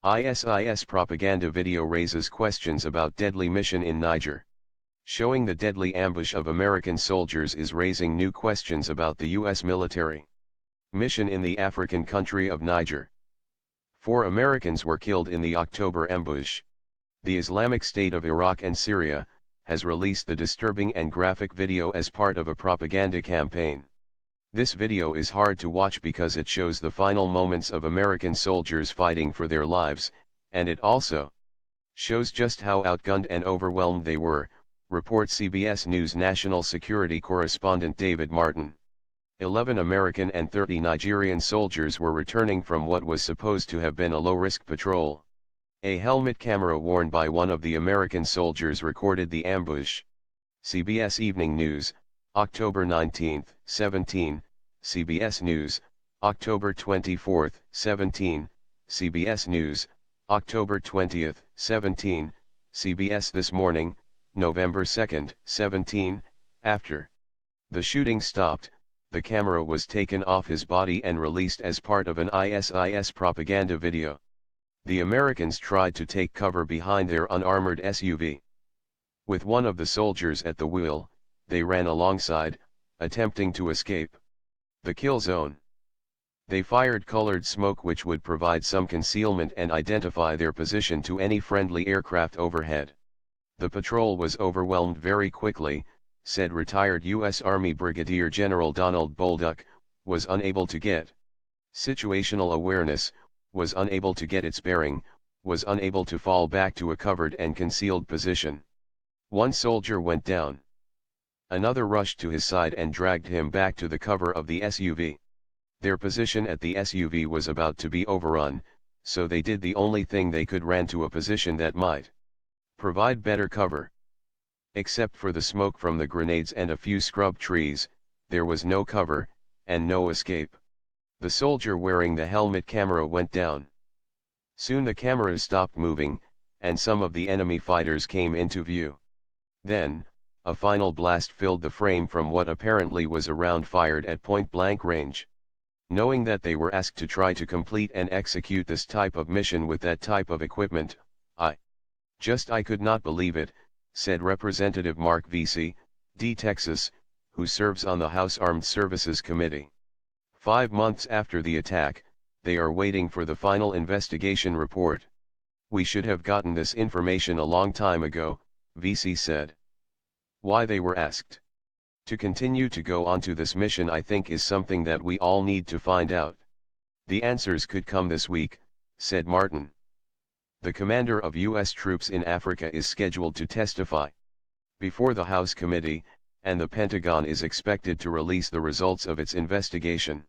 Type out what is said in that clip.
ISIS propaganda video raises questions about deadly mission in Niger. Showing the deadly ambush of American soldiers is raising new questions about the U.S. military mission in the African country of Niger. 4 Americans were killed in the October ambush. The Islamic State of Iraq and Syria has released the disturbing and graphic video as part of a propaganda campaign. This video is hard to watch because it shows the final moments of American soldiers fighting for their lives, and it also shows just how outgunned and overwhelmed they were, reports CBS News national security correspondent David Martin. 11 American and 30 Nigerian soldiers were returning from what was supposed to have been a low-risk patrol. A helmet camera worn by one of the American soldiers recorded the ambush. CBS Evening News, October 19, 17, CBS News, October 24, 17, CBS News, October 20, 17, CBS This Morning, November 2, 17, after the shooting stopped, the camera was taken off his body and released as part of an ISIS propaganda video. The Americans tried to take cover behind their unarmored SUV. With one of the soldiers at the wheel, they ran alongside, attempting to escape the kill zone. They fired colored smoke which would provide some concealment and identify their position to any friendly aircraft overhead. The patrol was overwhelmed very quickly, said retired U.S. Army Brigadier General Donald Bolduc, was unable to get situational awareness, was unable to get its bearing, was unable to fall back to a covered and concealed position. One soldier went down. Another rushed to his side and dragged him back to the cover of the SUV. Their position at the SUV was about to be overrun, so they did the only thing they could: ran to a position that might provide better cover. Except for the smoke from the grenades and a few scrub trees, there was no cover, and no escape. The soldier wearing the helmet camera went down. Soon the cameras stopped moving, and some of the enemy fighters came into view. Then, a final blast filled the frame from what apparently was a round fired at point-blank range. Knowing that they were asked to try to complete and execute this type of mission with that type of equipment, I could not believe it, said Representative Mark V.C., D. Texas, who serves on the House Armed Services Committee. 5 months after the attack, they are waiting for the final investigation report. We should have gotten this information a long time ago, V.C. said. Why they were asked to continue to go on to this mission I think is something that we all need to find out. The answers could come this week, said Martin. The commander of U.S. troops in Africa is scheduled to testify before the House Committee, and the Pentagon is expected to release the results of its investigation.